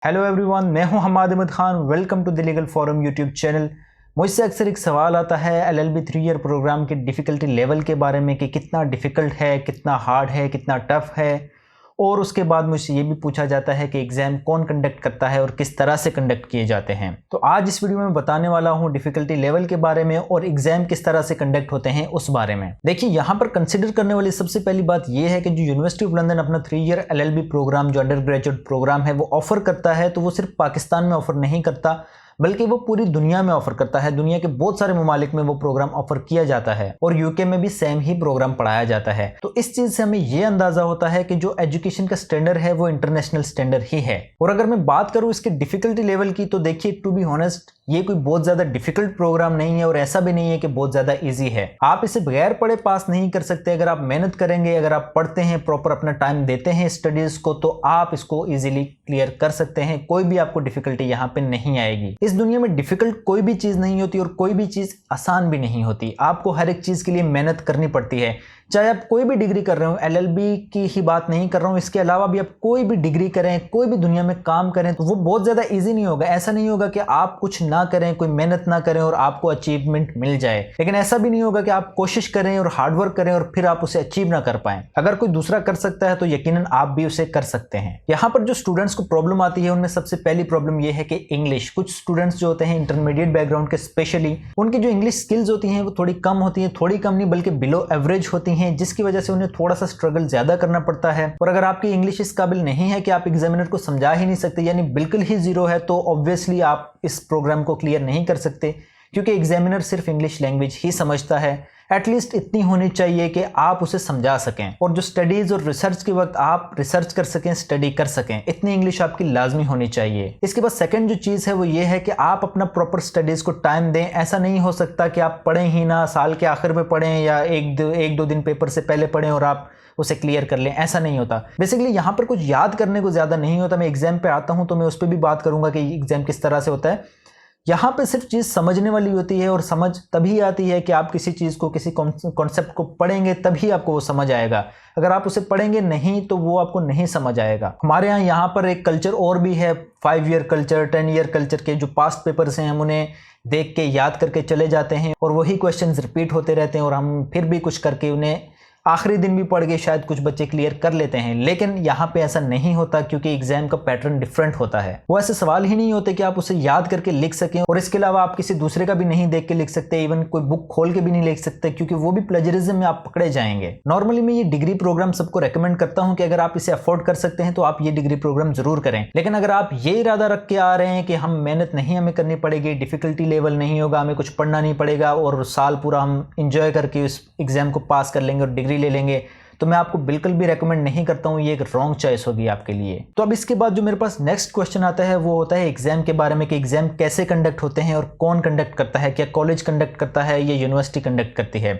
Hello everyone, मैं हूं Hamad Ahmad Khan. Welcome to the legal forum YouTube channel. मुझसे अक्सर एक सवाल आता है एलएलबी 3 ईयर प्रोग्राम के डिफ़िकल्टी लेवल के बारे में कि कितना डिफ़िकल्ट है, कितना हार्ड है, कितना टफ है। और उसके बाद मुझसे ये भी पूछा जाता है कि एग्ज़ाम कौन कंडक्ट करता है और किस तरह से कंडक्ट किए जाते हैं। तो आज इस वीडियो में बताने वाला हूँ डिफ़िकल्टी लेवल के बारे में और एग्ज़ाम किस तरह से कंडक्ट होते हैं उस बारे में। देखिए, यहाँ पर कंसिडर करने वाली सबसे पहली बात यह है कि जो यूनिवर्सिटी ऑफ लंदन अपना 3 ईयर एलएलबी प्रोग्राम जो अंडर ग्रेजुएट प्रोग्राम है वो ऑफर करता है, तो वो सिर्फ पाकिस्तान में ऑफर नहीं करता बल्कि वो पूरी दुनिया में ऑफर करता है। दुनिया के बहुत सारे ममालिक में वो प्रोग्राम ऑफर किया जाता है और यूके में भी सेम ही प्रोग्राम पढ़ाया जाता है। तो इस चीज से हमें ये अंदाजा होता है कि जो एजुकेशन का स्टैंडर्ड है वो इंटरनेशनल स्टैंडर्ड ही है। और अगर मैं बात करूं इसके डिफिकल्टी लेवल की, तो देखिए, टू बी ऑनेस्ट, ये कोई बहुत ज्यादा डिफिकल्ट प्रोग्राम नहीं है और ऐसा भी नहीं है कि बहुत ज्यादा इजी है। आप इसे बगैर पढ़े पास नहीं कर सकते। अगर आप मेहनत करेंगे, अगर आप पढ़ते हैं, प्रॉपर अपना टाइम देते हैं स्टडीज को, तो आप इसको इजीली क्लियर कर सकते हैं। कोई भी आपको डिफिकल्टी यहाँ पे नहीं आएगी। इस दुनिया में डिफिकल्ट कोई भी चीज नहीं होती और कोई भी चीज आसान भी नहीं होती। आपको हर एक चीज के लिए मेहनत करनी पड़ती है। चाहे आप कोई भी डिग्री कर रहे हो, एलएलबी की ही बात नहीं कर रहा हूँ, इसके अलावा भी आप कोई भी डिग्री करें, कोई भी दुनिया में काम करें, तो वो बहुत ज्यादा इजी नहीं होगा। ऐसा नहीं होगा कि आप कुछ ना करें, कोई मेहनत ना करें और आपको अचीवमेंट मिल जाए। लेकिन ऐसा भी नहीं होगा कि आप कोशिश करें और हार्डवर्क करें और फिर आप उसे अचीव ना कर पाएं। अगर कोई दूसरा कर सकता है तो यकीनन आप भी उसे कर सकते हैं। यहाँ पर जो स्टूडेंट्स को प्रॉब्लम आती है उनमें सबसे पहली प्रॉब्लम यह है कि इंग्लिश। कुछ स्टूडेंट्स जो होते हैं इंटरमीडिएट बैकग्राउंड के, स्पेशली उनकी जो इंग्लिश स्किल्स होती हैं वो थोड़ी कम होती हैं। थोड़ी कम नहीं बल्कि बिलो एवरेज होती हैं, जिसकी वजह से उन्हें थोड़ा सा स्ट्रगल ज्यादा करना पड़ता है। और अगर आपकी इंग्लिश इस काबिल नहीं है कि आप एग्जामिनर को समझा ही नहीं सकते, यानी बिल्कुल ही जीरो है, तो ऑब्वियसली आप इस प्रोग्राम को क्लियर नहीं कर सकते, क्योंकि एग्जामिनर सिर्फ इंग्लिश लैंग्वेज ही समझता है। एटलीस्ट इतनी होनी चाहिए कि आप उसे समझा सकें और जो स्टडीज और रिसर्च के वक्त आप रिसर्च कर सकें, स्टडी कर सकें, इतनी इंग्लिश आपकी लाजमी होनी चाहिए। इसके बाद सेकंड जो चीज़ है वो ये है कि आप अपना प्रॉपर स्टडीज को टाइम दें। ऐसा नहीं हो सकता कि आप पढ़ें ही ना, साल के आखिर में पढ़ें या एक दो दिन पेपर से पहले पढ़ें और आप उसे क्लियर कर लें। ऐसा नहीं होता। बेसिकली यहाँ पर कुछ याद करने को ज़्यादा नहीं होता। मैं एग्जाम पे आता हूँ तो मैं उस पर भी बात करूँगा कि एग्जाम किस तरह से होता है। यहाँ पे सिर्फ चीज़ समझने वाली होती है और समझ तभी आती है कि आप किसी चीज़ को, किसी कॉन्सेप्ट को पढ़ेंगे तभी आपको वो समझ आएगा। अगर आप उसे पढ़ेंगे नहीं तो वो आपको नहीं समझ आएगा। हमारे यहाँ पर एक कल्चर और भी है, 5 ईयर कल्चर, 10 ईयर कल्चर के जो पास्ट पेपर्स हैं हम उन्हें देख के याद करके चले जाते हैं और वही क्वेश्चन रिपीट होते रहते हैं और हम फिर भी कुछ करके उन्हें आखिरी दिन भी पढ़ के शायद कुछ बच्चे क्लियर कर लेते हैं। लेकिन यहाँ पे ऐसा नहीं होता, क्योंकि एग्जाम का पैटर्न डिफरेंट होता है। वो ऐसे सवाल ही नहीं होते कि आप उसे याद करके लिख सकें और इसके अलावा आप किसी दूसरे का भी नहीं देख के लिख सकते, इवन कोई बुक खोल के भी नहीं लिख सकते, क्योंकि वो भी प्लेजरिज्म में आप पकड़े जाएंगे। नॉर्मली मैं ये डिग्री प्रोग्राम सबको रेकमेंड करता हूँ कि अगर आप इसे अफोर्ड कर सकते हैं तो आप ये डिग्री प्रोग्राम जरूर करें। लेकिन अगर आप ये इरादा रख के आ रहे हैं कि हम मेहनत नहीं हमें करनी पड़ेगी, डिफिकल्टी लेवल नहीं होगा, हमें कुछ पढ़ना नहीं पड़ेगा और साल पूरा हम इंजॉय करके उस एग्जाम को पास कर लेंगे और डिग्री ले लेंगे, तो मैं आपको बिल्कुल भी रेकमेंड नहीं करता हूँ। ये एक रॉन्ग चॉइस होगी आपके लिए। तो अब इसके बाद जो मेरे पास नेक्स्ट क्वेश्चन आता है वो होता है एग्जाम के बारे में, कि एग्जाम कैसे कंडक्ट होते हैं और कौन कंडक्ट करता है। क्या कॉलेज कंडक्ट करता है या यूनिवर्सिटी कंडक्ट करती है?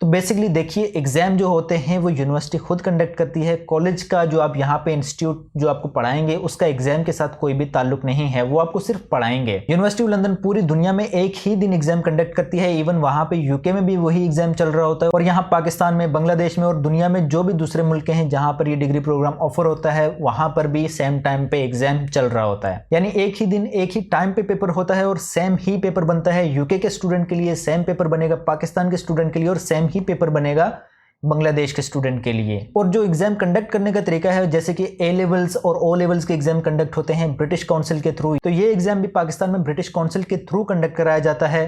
तो बेसिकली देखिए, एग्जाम जो होते हैं वो यूनिवर्सिटी खुद कंडक्ट करती है। कॉलेज का जो आप यहाँ पे इंस्टीट्यूट जो आपको पढ़ाएंगे उसका एग्जाम के साथ कोई भी ताल्लुक नहीं है, वो आपको सिर्फ पढ़ाएंगे। यूनिवर्सिटी ऑफ लंदन पूरी दुनिया में एक ही दिन एग्जाम कंडक्ट करती है। इवन वहाँ पे यूके में भी वही एग्जाम चल रहा होता है और यहाँ पाकिस्तान में, बांग्लादेश में और दुनिया में जो भी दूसरे मुल्क हैं जहाँ पर ये डिग्री प्रोग्राम ऑफर होता है वहाँ पर भी सेम टाइम पे एग्जाम चल रहा होता है। यानी एक ही दिन एक ही टाइम पे पेपर होता है और सेम ही पेपर बनता है। यूके के स्टूडेंट के लिए सेम पेपर बनेगा, पाकिस्तान के स्टूडेंट के लिए और सेम ही पेपर बनेगा बांग्लादेश के स्टूडेंट के लिए। और जो एग्जाम कंडक्ट करने का तरीका है, जैसे कि ए लेवल्स और ओ लेवल्स के एग्जाम कंडक्ट होते हैं ब्रिटिश काउंसिल के थ्रू, तो ये एग्जाम भी पाकिस्तान में ब्रिटिश काउंसिल के थ्रू कंडक्ट कराया जाता है।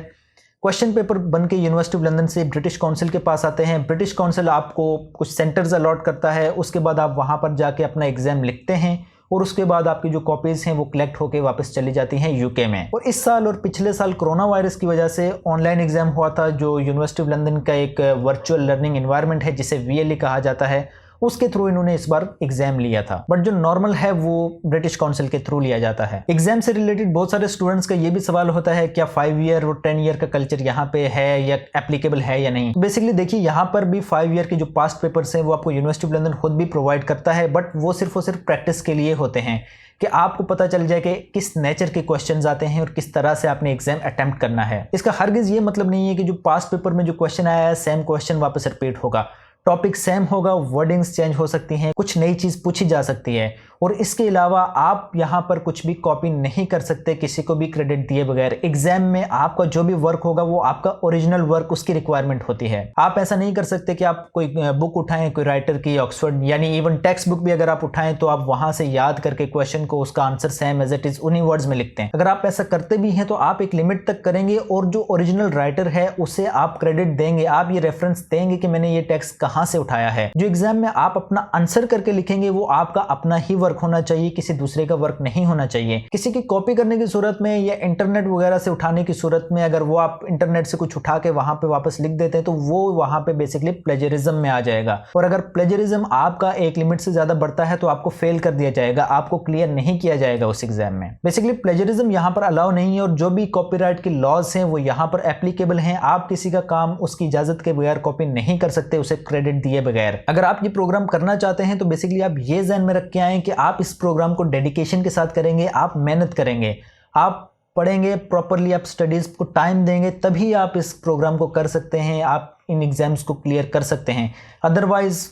क्वेश्चन पेपर बन के यूनिवर्सिटी ऑफ लंदन से ब्रिटिश काउंसिल के पास आते हैं। ब्रिटिश काउंसिल आपको कुछ सेंटर्स अलॉट करता है, उसके बाद आप वहां पर जाके अपना एग्जाम लिखते हैं और उसके बाद आपकी जो कॉपीज हैं वो कलेक्ट होके वापस चली जाती हैं यूके में। और इस साल और पिछले साल कोरोना वायरस की वजह से ऑनलाइन एग्जाम हुआ था। जो यूनिवर्सिटी ऑफ लंदन का एक वर्चुअल लर्निंग एनवायरनमेंट है जिसे वीएलई कहा जाता है, उसके थ्रू इन्होंने इस बार एग्जाम लिया था। बट जो नॉर्मल है वो ब्रिटिश काउंसिल के थ्रू लिया जाता है। एग्जाम से रिलेटेड बहुत सारे स्टूडेंट्स का ये भी सवाल होता है, क्या 5 ईयर और 10 ईयर का कल्चर यहाँ पे है या एप्लीकेबल है या नहीं। बेसिकली देखिए, यहाँ पर भी 5 ईयर के जो पास्ट पेपर्स हैं वो आपको यूनिवर्सिटी ऑफ लंदन खुद भी प्रोवाइड करता है, बट वो सिर्फ प्रैक्टिस के लिए होते हैं कि आपको पता चल जाए कि किस नेचर के क्वेश्चंस आते हैं और किस तरह से आपने एग्जाम अटेम्प्ट करना है। इसका हरगिज ये मतलब नहीं है कि जो पास्ट पेपर में जो क्वेश्चन आया है सेम क्वेश्चन वापस रिपीट होगा। टॉपिक सेम होगा, वर्डिंग्स चेंज हो सकती हैं, कुछ नई चीज पूछी जा सकती है। और इसके अलावा आप यहाँ पर कुछ भी कॉपी नहीं कर सकते किसी को भी क्रेडिट दिए बगैर। एग्जाम में आपका जो भी वर्क होगा वो आपका ओरिजिनल वर्क, उसकी रिक्वायरमेंट होती है। आप ऐसा नहीं कर सकते कि आप कोई बुक उठाएं कोई राइटर की, ऑक्सफोर्ड, यानी इवन टेक्स्ट बुक भी अगर आप उठाएं तो आप वहां से याद करके क्वेश्चन को, उसका answer same as it is उन्हीं वर्ड्स में लिखते हैं। अगर आप ऐसा करते भी हैं तो आप एक लिमिट तक करेंगे और जो ओरिजिनल राइटर है उसे आप क्रेडिट देंगे, आप ये रेफरेंस देंगे कि मैंने ये टेक्स्ट कहां से उठाया है। जो एग्जाम में आप अपना आंसर करके लिखेंगे वो आपका अपना ही वर्क होना चाहिए, किसी दूसरे का वर्क नहीं होना चाहिए। किसी की कॉपी करने की सूरत में या इंटरनेट वगैरह से उठाने की सूरत में अगर वो आप इंटरनेट से कुछ उठा के वहां पे वापस लिख देते हैं तो वो वहां पे बेसिकली प्लेजरिज्म में आ जाएगा। और अगर प्लेजरिज्म आपका एक लिमिट से ज्यादा बढ़ता है तो आपको फेल कर दिया जाएगा, आपको क्लियर नहीं किया जाएगा उस एग्जाम में। बेसिकली प्लेजरिज्म यहाँ पर अलाउ नहीं है और जो भी कॉपीराइट की लॉज हैं वो यहाँ पर एप्लीकेबल हैं। आप किसी का काम उसकी इजाजत के बगैर कॉपी नहीं कर सकते, उसे क्रेडिट दिए बगैर। अगर आप ये प्रोग्राम करना चाहते हैं तो बेसिकली आप ये ध्यान में रख के आए कि आप इस प्रोग्राम को डेडिकेशन के साथ करेंगे, आप मेहनत करेंगे, आप पढ़ेंगे प्रॉपरली, आप स्टडीज को टाइम देंगे, तभी आप इस प्रोग्राम को कर सकते हैं, आप इन एग्जाम्स को क्लियर कर सकते हैं। Otherwise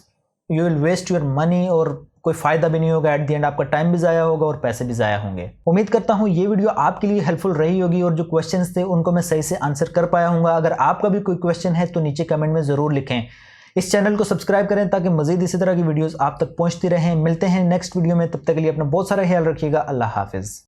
you will waste your money और कोई फायदा भी नहीं होगा। एट द एंड आपका टाइम भी जाया होगा और पैसे भी जाया होंगे। उम्मीद करता हूं ये वीडियो आपके लिए हेल्पफुल रही होगी और जो क्वेश्चंस थे उनको मैं सही से आंसर कर पाया हूँ। अगर आपका भी कोई क्वेश्चन है तो नीचे कमेंट में जरूर लिखें। इस चैनल को सब्सक्राइब करें ताकि मजीद इसी तरह की वीडियोस आप तक पहुंचती रहें। मिलते हैं नेक्स्ट वीडियो में, तब तक के लिए अपना बहुत सारा ख्याल रखिएगा। अल्लाह हाफिज।